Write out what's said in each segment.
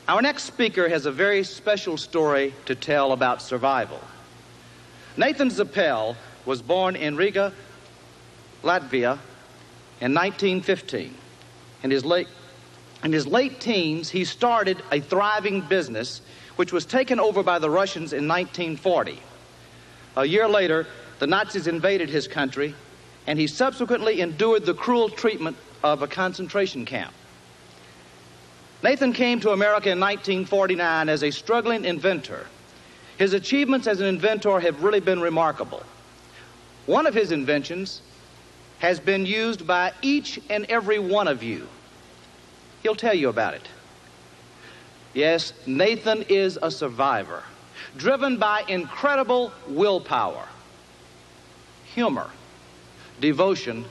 Our next speaker has a very special story to tell about survival. Nathan Zepell was born in Riga, Latvia in 1915. In his late teens, he started a thriving business which was taken over by the Russians in 1940. A year later, the Nazis invaded his country, and he subsequently endured the cruel treatment of a concentration camp. Nathan came to America in 1949 as a struggling inventor. His achievements as an inventor have really been remarkable. One of his inventions has been used by each and every one of you. He'll tell you about it. Yes, Nathan is a survivor, driven by incredible willpower, humor, devotion,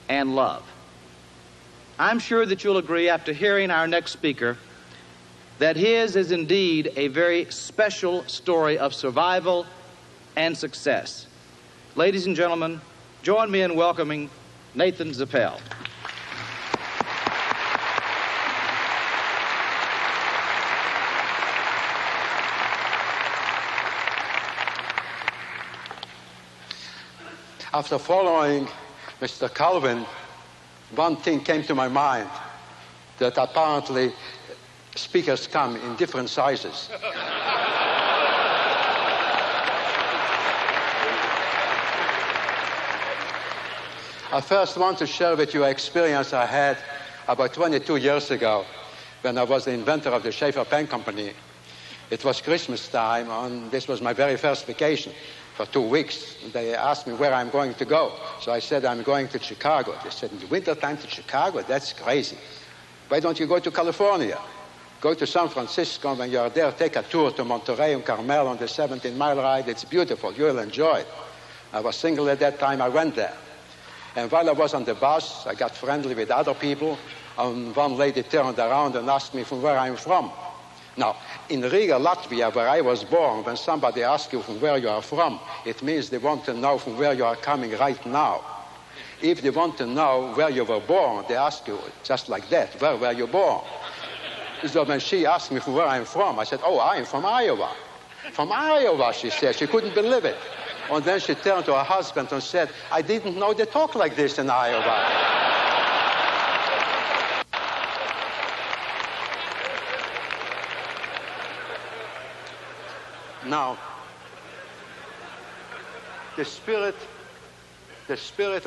and love. I'm sure that you'll agree after hearing our next speaker that his is indeed a very special story of survival and success. Ladies and gentlemen, join me in welcoming Nathan Zepell. After following Mr. Calvin, one thing came to my mind, that apparently speakers come in different sizes. I first want to share with you an experience I had about 22 years ago when I was the inventor of the Schaefer Pen Company. It was Christmas time, and this was my very first vacation for 2 weeks. They asked me where I'm going to go. So I said, I'm going to Chicago. They said, in the wintertime to Chicago? That's crazy. Why don't you go to California? Go to San Francisco. When you're there, take a tour to Monterey and Carmel on the 17-mile ride. It's beautiful. You'll enjoy it. I was single at that time. I went there. And while I was on the bus, I got friendly with other people. And one lady turned around and asked me from where I'm from. Now, in Riga, Latvia, where I was born, when somebody asks you from where you are from, it means they want to know from where you are coming right now. If they want to know where you were born, they ask you just like that, where were you born? So when she asked me from where I'm from, I said, oh, I'm from Iowa. From Iowa, she said. She couldn't believe it. And then she turned to her husband and said, I didn't know they talk like this in Iowa. Now, the spirit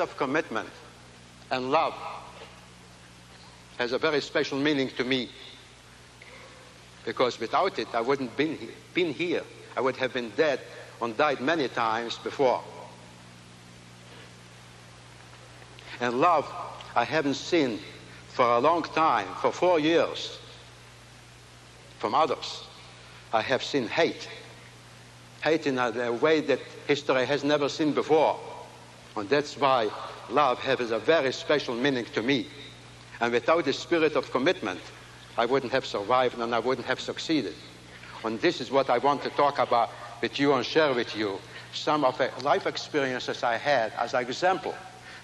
of commitment and love has a very special meaning to me, because without it, I wouldn't been here. I would have been dead and died many times before. And love, I haven't seen for a long time, for 4 years, from others. I have seen hate. Hate in a way that history has never seen before. And that's why love has a very special meaning to me. And without the spirit of commitment, I wouldn't have survived and I wouldn't have succeeded. And this is what I want to talk about with you and share with you some of the life experiences I had as an example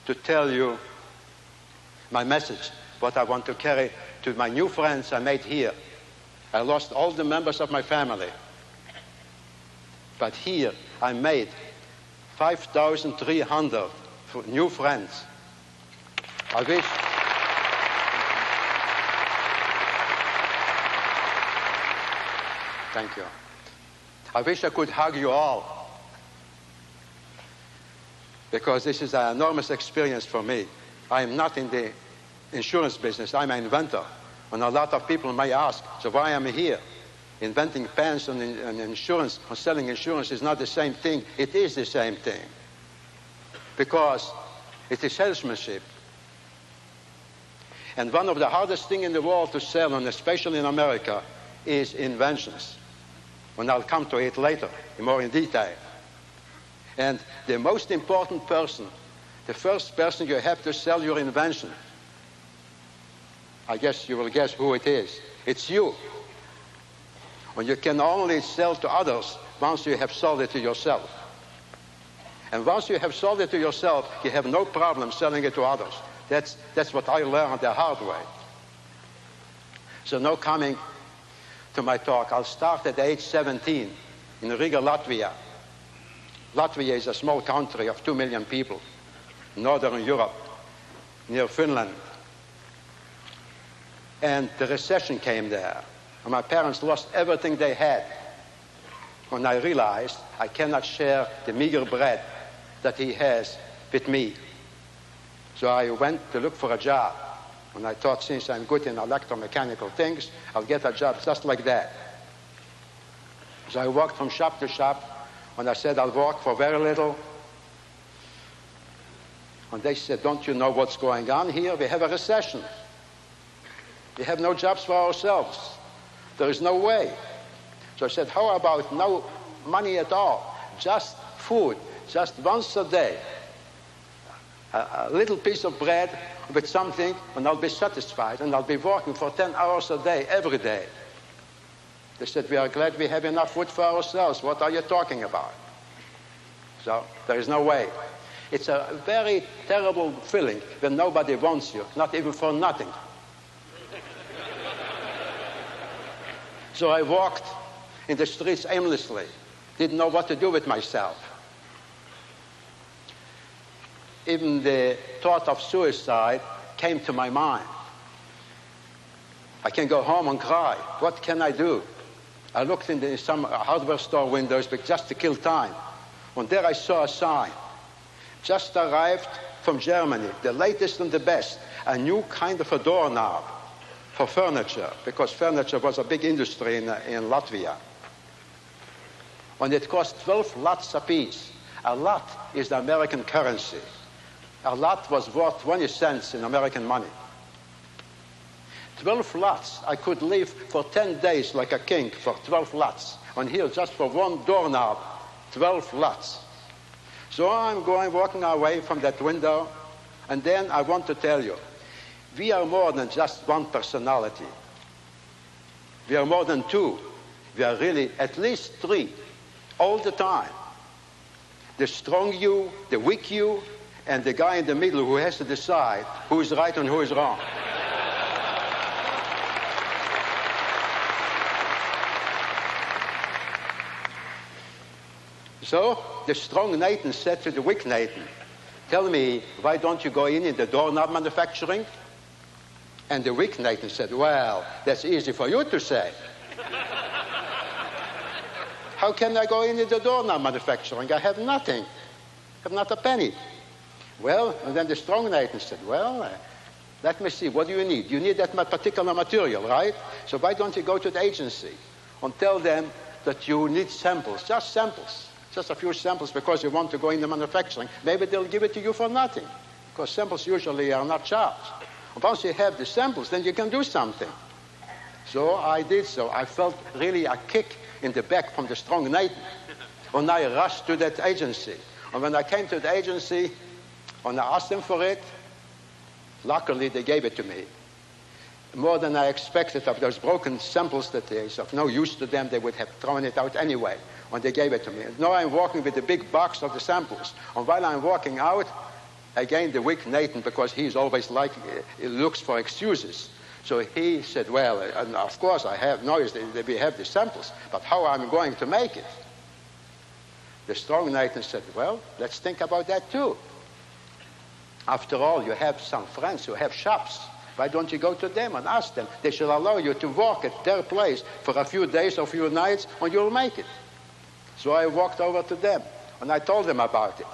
to tell you my message, what I want to carry to my new friends I made here. I lost all the members of my family. But here I made 5,300 new friends. I wish... Thank you. I wish I could hug you all, because this is an enormous experience for me. I am not in the insurance business. I'm an inventor. And a lot of people may ask, so why am I here? Inventing pens and insurance, or selling insurance is not the same thing. It is the same thing. Because it is salesmanship. And one of the hardest things in the world to sell, and especially in America, is inventions. And I'll come to it later, more in detail. And the most important person, the first person you have to sell your invention, I guess you will guess who it is. It's you. And you can only sell to others once you have sold it to yourself. And once you have sold it to yourself, you have no problem selling it to others. That's what I learned the hard way. So now coming to my talk. I'll start at age 17 in Riga, Latvia. Latvia is a small country of 2 million people, Northern Europe, near Finland. And the recession came there. And my parents lost everything they had. When I realized I cannot share the meager bread that he has with me. So I went to look for a job. And I thought, since I'm good in electromechanical things, I'll get a job just like that. So I walked from shop to shop. And I said, I'll work for very little. And they said, don't you know what's going on here? We have a recession. We have no jobs for ourselves. There is no way. So I said, how about no money at all? Just food, just once a day. A little piece of bread with something, and I'll be satisfied. And I'll be working for 10 hours a day, every day. They said, we are glad we have enough food for ourselves. What are you talking about? So there is no way. It's a very terrible feeling when nobody wants you, not even for nothing. So I walked in the streets aimlessly, didn't know what to do with myself. Even the thought of suicide came to my mind. I can go home and cry. What can I do? I looked in some hardware store windows just to kill time. And there I saw a sign. Just arrived from Germany, the latest and the best, a new kind of a doorknob for furniture, because furniture was a big industry in Latvia. And it cost 12 lats apiece. A lat is the American currency. A lat was worth 20 cents in American money. 12 lats. I could live for 10 days like a king for 12 lats. And here, just for one doorknob, 12 lats. So I'm walking away from that window, and then I want to tell you, we are more than just one personality. We are more than two. We are really at least three, all the time. The strong you, the weak you, and the guy in the middle who has to decide who is right and who is wrong. So the strong Nathan said to the weak Nathan, tell me, why don't you go in the doorknob manufacturing? And the weak Nathan said, well, that's easy for you to say. How can I go in the doorknob manufacturing? I have nothing. I have not a penny. Well, and then the strong Nathan said, well, let me see, what do you need? You need that particular material, right? So why don't you go to the agency and tell them that you need samples, just samples. Just a few samples because you want to go into manufacturing. Maybe they'll give it to you for nothing, because samples usually are not charged. Once you have the samples, then you can do something. So I did so. I felt really a kick in the back from the strong Nathan. And I rushed to that agency. And when I came to the agency and I asked them for it, luckily they gave it to me. More than I expected of those broken samples that is of no use to them, they would have thrown it out anyway. And they gave it to me. And now I'm walking with the big box of the samples. And while I'm walking out, again the weak Nathan, because he's always like, he looks for excuses. So he said, well, and of course I have noticed that we have the samples, but how am I going to make it? The strong Nathan said, well, let's think about that too. After all, you have some friends who have shops. Why don't you go to them and ask them? They shall allow you to work at their place for a few days or a few nights, and you'll make it. So I walked over to them, and I told them about it.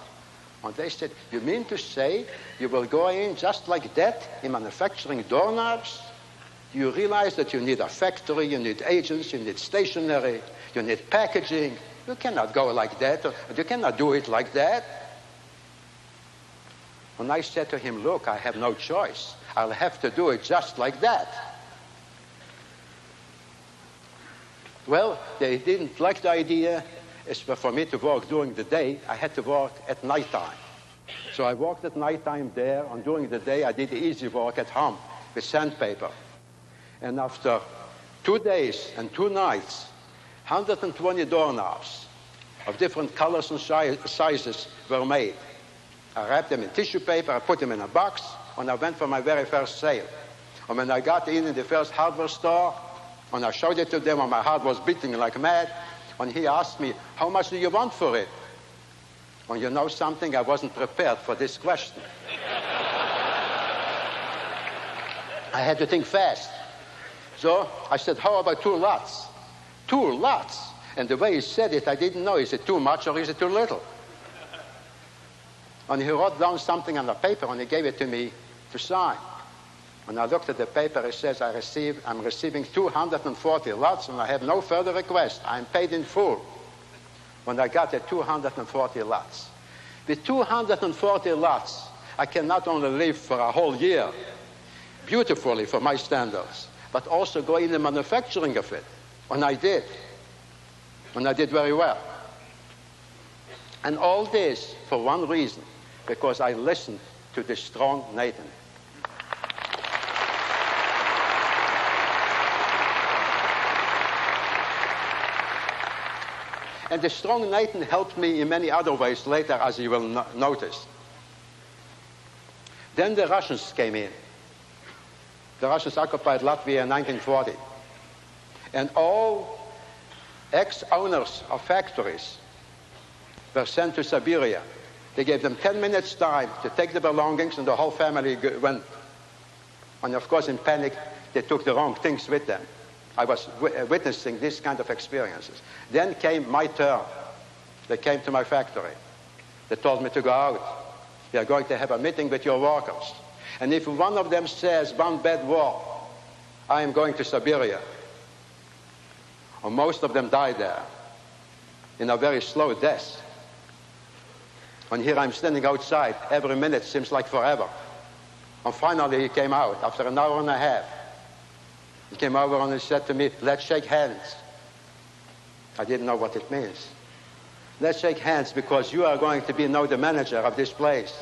And they said, you mean to say you will go in just like that in manufacturing doorknobs? Do you realize that you need a factory, you need agents, you need stationery, you need packaging? You cannot go like that, or you cannot do it like that. And I said to him, look, I have no choice. I'll have to do it just like that. Well, they didn't like the idea. It's for me to work during the day. I had to work at nighttime. So I worked at nighttime there, and during the day I did the easy work at home with sandpaper. And after 2 days and 2 nights, 120 doorknobs of different colors and sizes were made. I wrapped them in tissue paper, I put them in a box, and I went for my very first sale. And when I got in the first hardware store, And I showed it to them, and my heart was beating like mad. And he asked me, how much do you want for it? And you know something? I wasn't prepared for this question. I had to think fast. So I said, how about 2 lots? 2 lots? And the way he said it, I didn't know, is it too much or is it too little? And he wrote down something on the paper and he gave it to me to sign. When I looked at the paper, it says, I'm receiving 240 lots and I have no further request. I'm paid in full. When I got the 240 lots. With 240 lots, I can not only live for a whole year, beautifully for my standards, but also go in the manufacturing of it. And I did. And I did very well. And all this for one reason, because I listened to the strong Nathan. And the strong Nathan helped me in many other ways later, as you will notice. Then the Russians came in. The Russians occupied Latvia in 1940. And all ex-owners of factories were sent to Siberia. They gave them 10 minutes time to take the belongings, and the whole family went. And of course, in panic, they took the wrong things with them. I was witnessing this kind of experiences. Then came my turn. They came to my factory. They told me to go out. We are going to have a meeting with your workers. And if one of them says one bad word, I am going to Siberia. And most of them died there in a very slow death. And here I'm standing outside. Every minute seems like forever. And finally he came out after an hour and a half. He came over and he said to me, let's shake hands. I didn't know what it means. Let's shake hands because you are going to be now the manager of this place.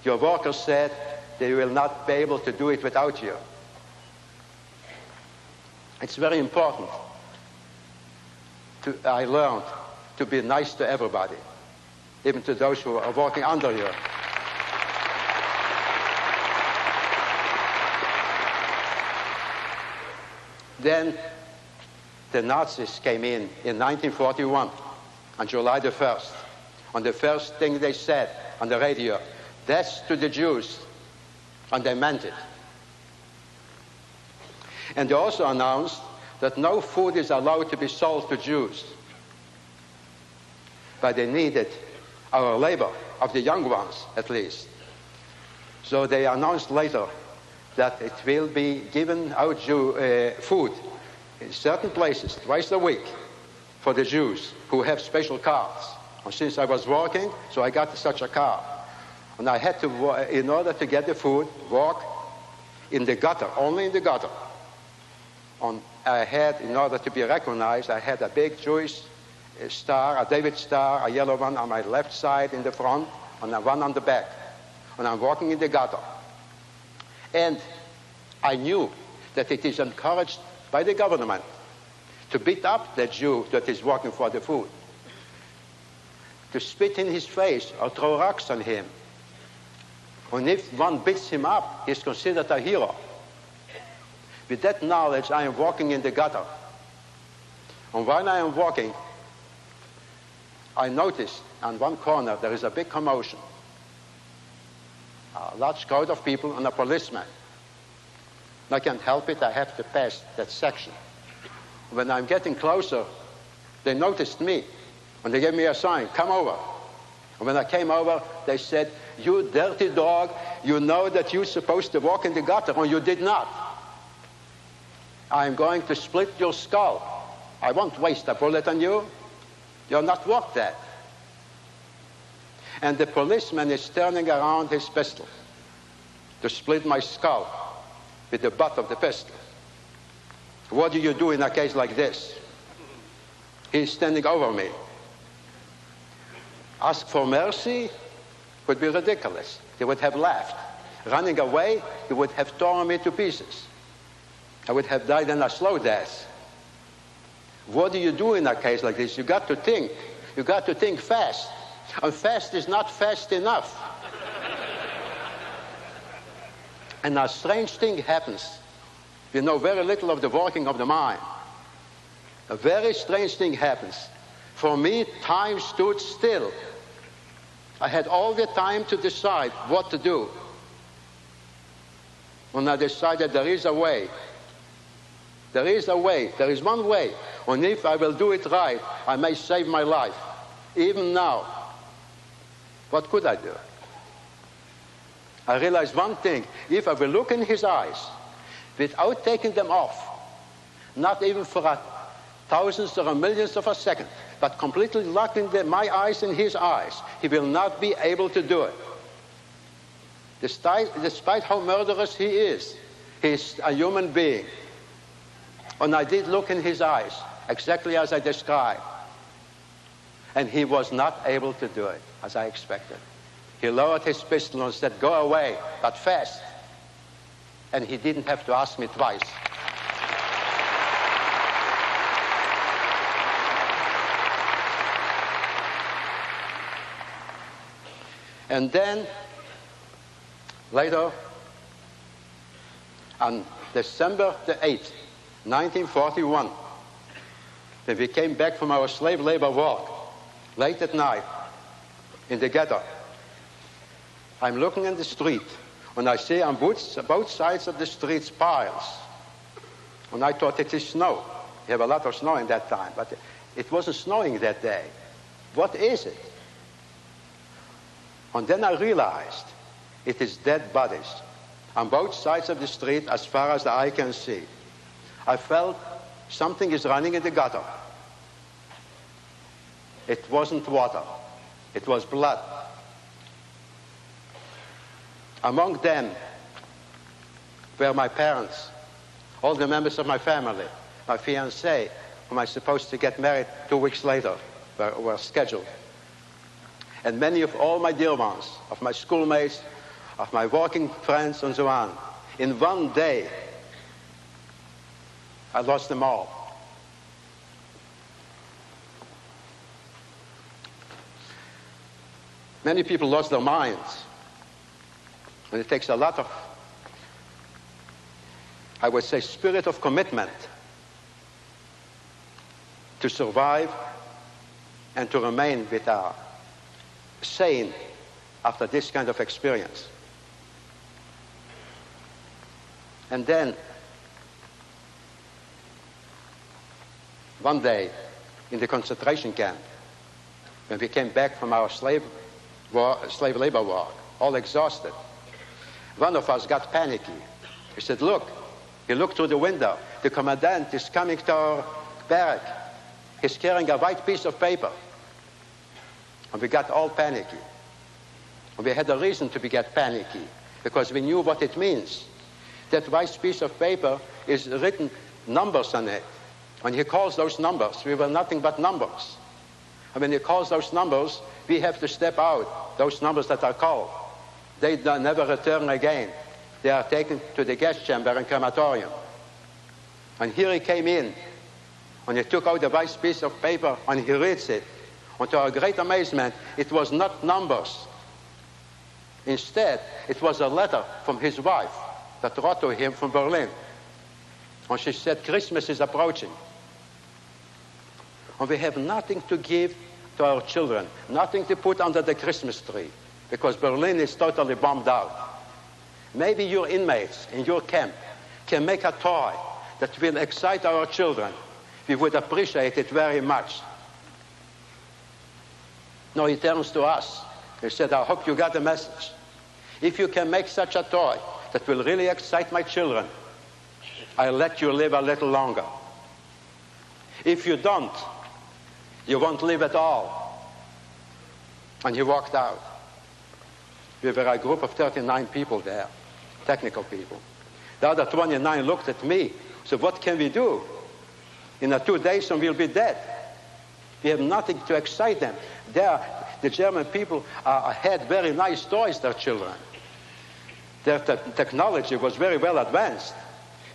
Your workers said they will not be able to do it without you. It's very important. I learned to be nice to everybody, even to those who are working under you. Then the Nazis came in 1941, on July the 1st. And the first thing they said on the radio, death to the Jews. And they meant it. And they also announced that no food is allowed to be sold to Jews. But they needed our labor, of the young ones at least. So they announced later that it will be given out food in certain places twice a week for the Jews who have special cards. And since I was working, so I got such a card. And I had to, in order to get the food, walk in the gutter, only in the gutter. And I had, in order to be recognized, I had a big Jewish star, a David star, a yellow one on my left side in the front, and a one on the back. And I'm walking in the gutter. And I knew that it is encouraged by the government to beat up the Jew that is working for the food, to spit in his face or throw rocks on him. And if one beats him up, he's considered a hero. With that knowledge, I am walking in the gutter. And while I am walking, I noticed on one corner there is a big commotion. A large crowd of people and a policeman. And I can't help it, I have to pass that section. When I'm getting closer, they noticed me. And they gave me a sign, come over. And when I came over, they said, you dirty dog, you know that you're supposed to walk in the gutter, and you did not. I'm going to split your skull. I won't waste a bullet on you. You're not worth that. And the policeman is turning around his pistol to split my skull with the butt of the pistol. What do you do in a case like this? He's standing over me. Ask for mercy would be ridiculous. They would have laughed. Running away, he would have torn me to pieces. I would have died in a slow death. What do you do in a case like this? You got to think. You got to think fast. And fast is not fast enough. And a strange thing happens. We know very little of the working of the mind. a very strange thing happens. For me, time stood still. I had all the time to decide what to do. When I decided there is a way. There is a way. There is one way. And if I will do it right, I may save my life. Even now. What could I do? I realized one thing. If I will look in his eyes, without taking them off, not even for a thousandth or a millionth of a second, but completely locking my eyes in his eyes, he will not be able to do it. Despite how murderous he is a human being. And I did look in his eyes, exactly as I described. And he was not able to do it, as I expected. He lowered his pistol and said, "Go away, but fast." And he didn't have to ask me twice. And then, later, on December the 8th, 1941, when we came back from our slave labor walk, late at night, in the ghetto, I'm looking in the street, and I see on both sides of the streets piles. And I thought it is snow. We have a lot of snow in that time, but it wasn't snowing that day. What is it? And then I realized it is dead bodies on both sides of the street as far as the eye can see. I felt something is running in the gutter. It wasn't water. It was blood. Among them were my parents, all the members of my family, my fiancée, whom I was supposed to get married 2 weeks later, were scheduled. And many of all my dear ones, of my schoolmates, of my working friends, and so on. In one day, I lost them all. Many people lost their minds. And it takes a lot of, I would say, spirit of commitment to survive and to remain with a sane after this kind of experience. And then, one day, in the concentration camp, when we came back from our slave labor walk, all exhausted, one of us got panicky. He said, "Look," he looked through the window, "the commandant is coming to our barrack. He's carrying a white piece of paper." And we got all panicky. And we had a reason to get panicky, because we knew what it means. That white piece of paper is written numbers on it. When he calls those numbers, we were nothing but numbers. And when he calls those numbers, we have to step out, those numbers that are called. They never return again. They are taken to the gas chamber and crematorium. And here he came in, and he took out the white piece of paper, and he reads it. And to our great amazement, it was not numbers. Instead, it was a letter from his wife that wrote to him from Berlin. And she said, "Christmas is approaching. And we have nothing to give to our children, nothing to put under the Christmas tree, because Berlin is totally bombed out. Maybe your inmates in your camp can make a toy that will excite our children. We would appreciate it very much." No, he turns to us. He said, "I hope you got the message. If you can make such a toy that will really excite my children, I'll let you live a little longer. If you don't, you won't live at all." And he walked out. We were a group of 39 people there, technical people. The other 29 looked at me. So what can we do? In 2 days and we'll be dead. We have nothing to excite them. There, the German people had very nice toys, their children. Their technology was very well advanced.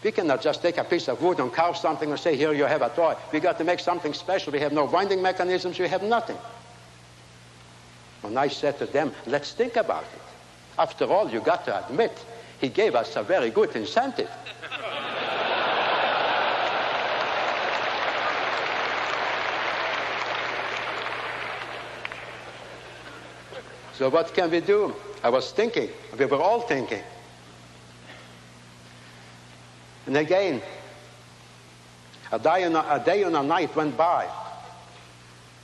We cannot just take a piece of wood and carve something and say, "Here you have a toy." We got to make something special. We have no winding mechanisms. We have nothing. And I said to them, "Let's think about it. After all, you got to admit, he gave us a very good incentive." So what can we do? I was thinking. We were all thinking. And again, a day and a night went by.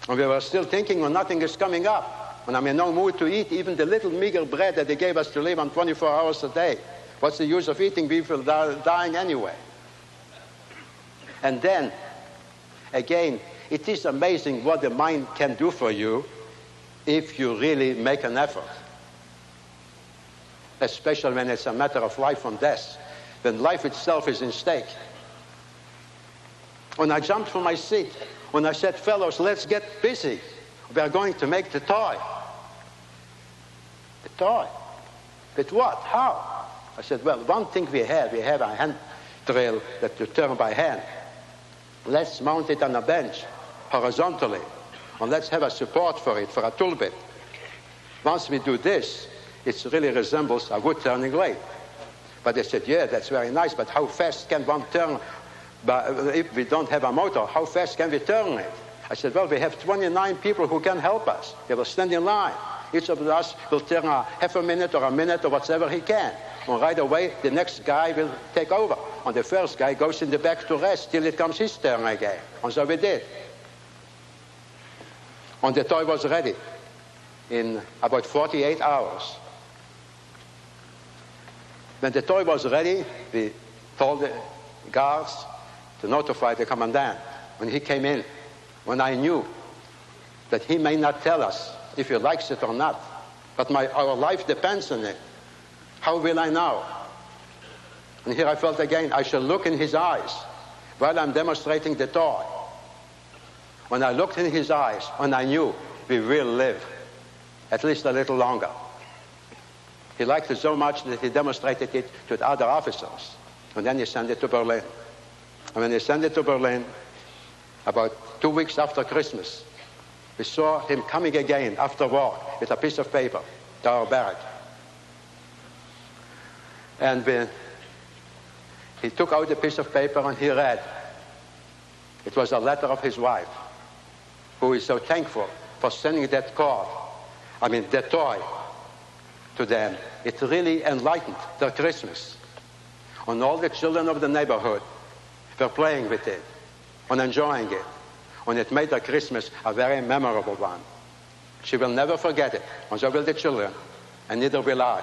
And we were still thinking when nothing is coming up. When I'm in no mood to eat even the little meager bread that they gave us to live on 24 hours a day. What's the use of eating? We feel dying anyway. And then, again, it is amazing what the mind can do for you if you really make an effort. Especially when it's a matter of life and death. When life itself is in stake. When I jumped from my seat, when I said, fellows, let's get busy. We are going to make the toy. The toy? With what? How? I said, well, one thing we have a hand drill that you turn by hand. Let's mount it on a bench, horizontally, and let's have a support for it, for a tool bit. Once we do this, it really resembles a wood turning lathe. But they said, yeah, that's very nice, but how fast can one turn? But if we don't have a motor, how fast can we turn it? I said, well, we have 29 people who can help us. They will stand in line. Each of us will turn a half a minute or whatever he can. And right away, the next guy will take over. And the first guy goes in the back to rest till it comes his turn again. And so we did. And the toy was ready in about 48 hours. When the toy was ready, we told the guards to notify the commandant. When he came in, when I knew that he may not tell us if he likes it or not, but our life depends on it, how will I know? And here I felt again, I shall look in his eyes while I'm demonstrating the toy. When I looked in his eyes, and I knew we will live, at least a little longer. He liked it so much that he demonstrated it to the other officers. And then he sent it to Berlin. And when he sent it to Berlin, about 2 weeks after Christmas, we saw him coming again after work with a piece of paper to our barrack. And he took out a piece of paper and he read. It was a letter of his wife, who is so thankful for sending that that toy to them. It really enlightened their Christmas. And all the children of the neighborhood were playing with it and enjoying it. And it made their Christmas a very memorable one. She will never forget it, and so will the children, and neither will I.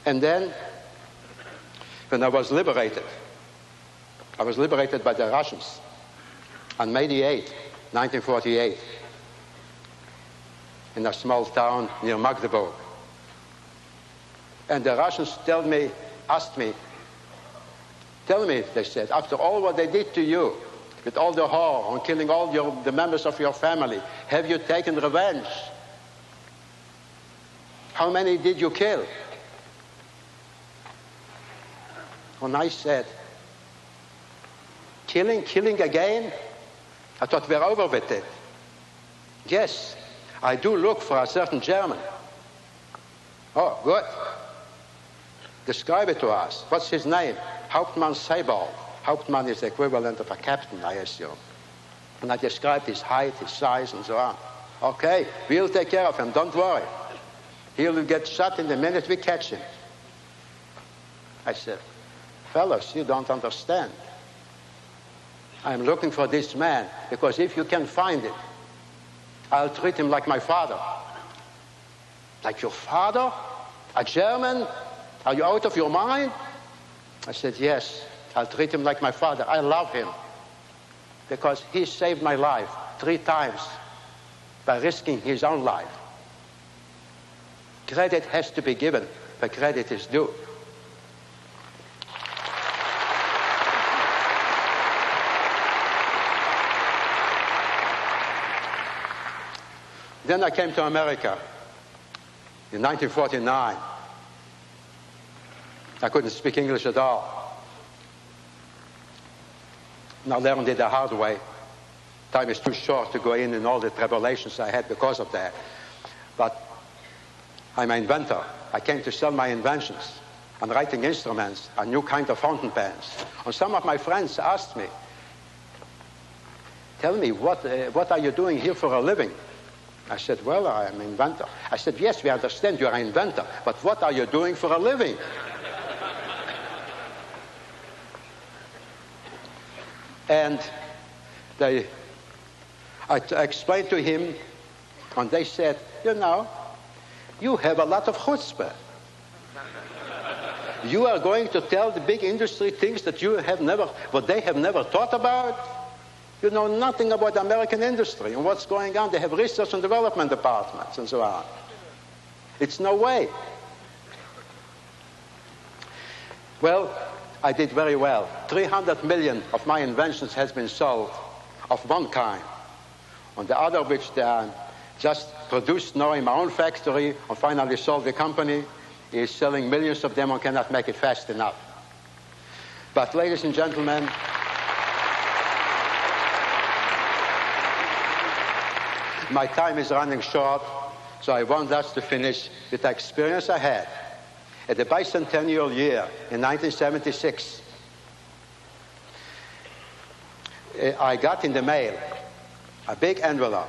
And then, when I was liberated by the Russians on May the 8th, 1948, in a small town near Magdeburg. And the Russians asked me, tell me, they said, after all what they did to you, with all the horror and killing all the members of your family, have you taken revenge? How many did you kill? And I said, killing again? I thought we're over with it. Yes, I do look for a certain German. Oh, good. Describe it to us. What's his name? Hauptmann Sebald. Hauptmann is the equivalent of a captain, I assume. And I described his height, his size, and so on. Okay, we'll take care of him, don't worry. He'll get shot in the minute we catch him. I said, fellows, you don't understand. I'm looking for this man, because if you can find it, I'll treat him like my father. Like your father? A German? Are you out of your mind? I said, yes, I'll treat him like my father. I love him. Because he saved my life 3 times by risking his own life. Credit has to be given, but credit is due. Then I came to America in 1949. I couldn't speak English at all. And I learned it the hard way. Time is too short to go in all the tribulations I had because of that. But I'm an inventor. I came to sell my inventions. I'm writing instruments, a new kind of fountain pens. And some of my friends asked me, tell me, what are you doing here for a living? I said, well, I'm an inventor. I said, yes, we understand you're an inventor, but what are you doing for a living? And I explained to him, and they said, you know, you have a lot of chutzpah. You are going to tell the big industry things that what they have never thought about? You know nothing about the American industry and what's going on. They have research and development departments and so on. It's no way. Well, I did very well. 300 million of my inventions has been sold of one kind. On the other, which they just produced now in my own factory and finally sold the company, is selling millions of them and cannot make it fast enough. But ladies and gentlemen, my time is running short, so I want us to finish with the experience I had. At the bicentennial year in 1976, I got in the mail a big envelope,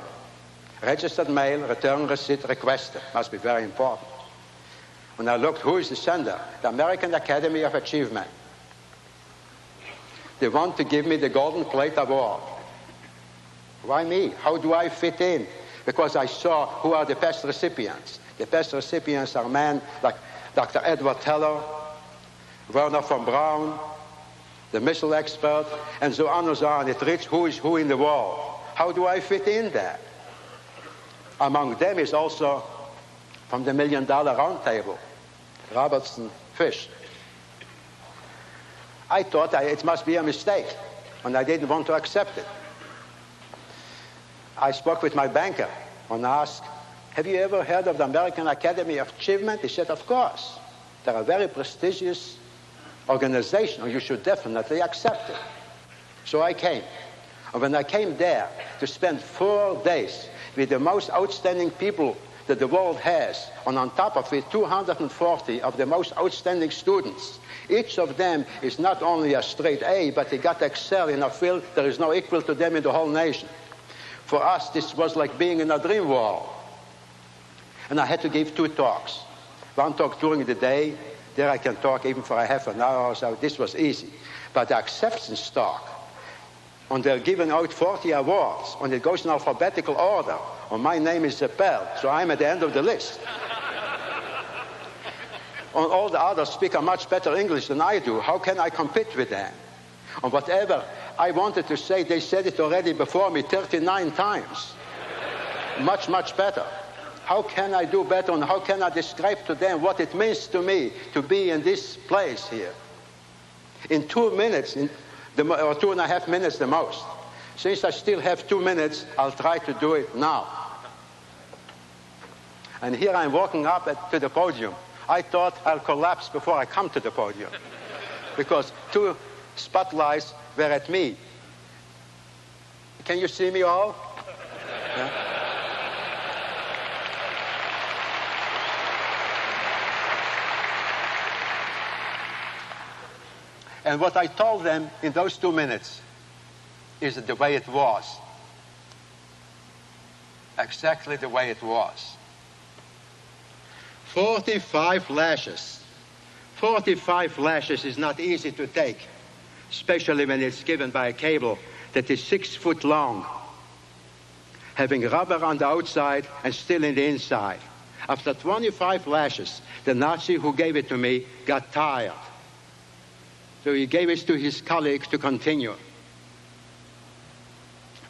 registered mail, return receipt requested. Must be very important. When I looked, who is the sender? The American Academy of Achievement. They want to give me the Golden Plate Award. Why me? How do I fit in? Because I saw who are the best recipients. The best recipients are men like Dr. Edward Teller, Werner von Braun, the missile expert, and so on and so on. It reads who is who in the world. How do I fit in there? Among them is also from the $1 Million Round Table, Robertson Fish. I thought it must be a mistake, and I didn't want to accept it. I spoke with my banker and asked, have you ever heard of the American Academy of Achievement? He said, of course. They're a very prestigious organization, and you should definitely accept it. So I came. And when I came there to spend 4 days with the most outstanding people that the world has, and on top of it, 240 of the most outstanding students. Each of them is not only a straight A, but he got to excel in a field there is no equal to them in the whole nation. For us, this was like being in a dream world. And I had to give 2 talks. One talk during the day, there I can talk even for a half an hour or so. This was easy. But the acceptance talk, and they're giving out 40 awards, and it goes in alphabetical order. And my name is Zepell, so I'm at the end of the list. And all the others speak a much better English than I do. How can I compete with them? And whatever I wanted to say, they said it already before me 39 times. Much, much better. How can I do better, and how can I describe to them what it means to me to be in this place here? In 2 minutes, or 2.5 minutes the most. Since I still have 2 minutes, I'll try to do it now. And here I'm walking up to the podium. I thought I'll collapse before I come to the podium, because 2 spotlights were at me. Can you see me all? Yeah. And what I told them in those 2 minutes is the way it was. Exactly the way it was. 45 lashes. 45 lashes is not easy to take, especially when it's given by a cable that is 6 foot long, having rubber on the outside and still in the inside. After 25 lashes, the Nazi who gave it to me got tired. So he gave it to his colleagues to continue.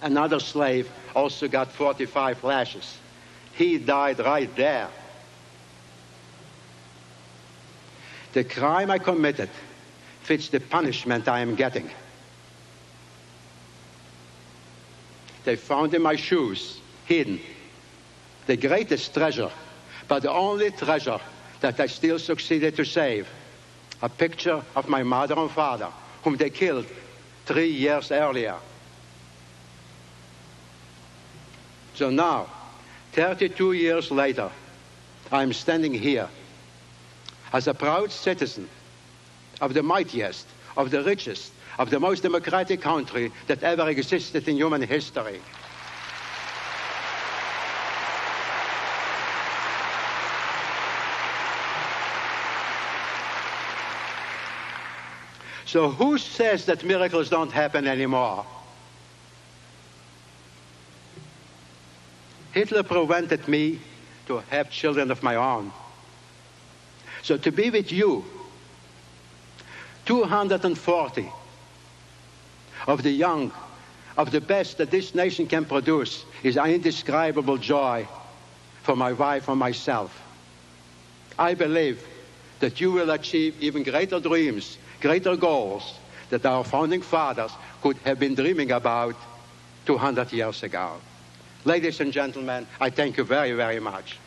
Another slave also got 45 lashes. He died right there. The crime I committed fits the punishment I am getting. They found in my shoes, hidden, the greatest treasure, but the only treasure that I still succeeded to save. A picture of my mother and father, whom they killed 3 years earlier. So now, 32 years later, I'm standing here as a proud citizen of the mightiest of the richest, of the most democratic country that ever existed in human history. So who says that miracles don't happen anymore? Hitler prevented me to have children of my own. So to be with you, 240 of the young, of the best that this nation can produce, is an indescribable joy for my wife and myself. I believe that you will achieve even greater dreams, greater goals that our founding fathers could have been dreaming about 200 years ago. Ladies and gentlemen, I thank you very, very much.